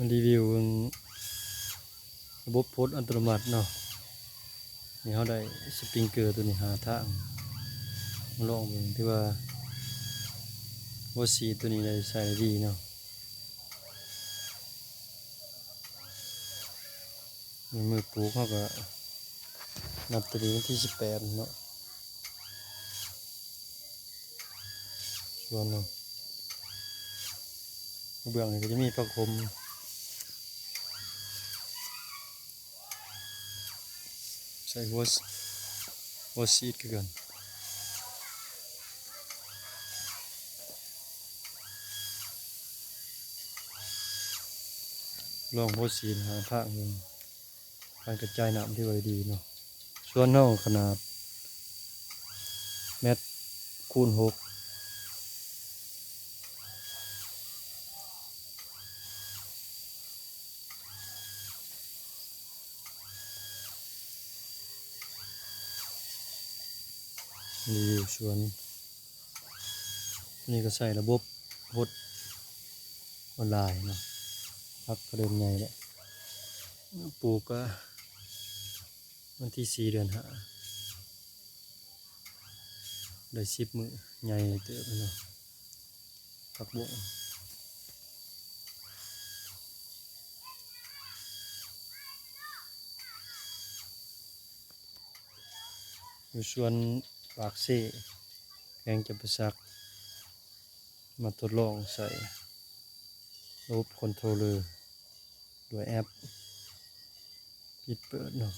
มันรีวิวระบบโพสต์อัตโนมัติเนาะนี่เขาได้สปริงเกอร์ตัวนี้หาทางลองเบิ่งที่ว่าสีตัวนี้ได้ใส่ดีเนาะมือปลูกเขาก็นับตัวนี้วันที่18เนาะส่วนเนาะเบื้องนี้ก็จะมีประคมใส่หัวซีดกันลองหัวซีดหาทางหนึ่งการกระจายน้ำที่ไว้ดีเนาะส่วนน่องขนาด1 x 6รีวิวสวนนี่ก็ใส่ระบบโพสต์ออนไลน์เนาะพักประเดิมใหญ่แหละปลูกก็วันที่4 เดือน 5ได้10 มื้อใหญ่เติบเนาะผักบุ้งอยู่สวนปากเซ่แขวงจำปาสักมาทดลองใส่ระบบคอนโทรลเลอร์ด้วยแอปปิดเปิดเนาะ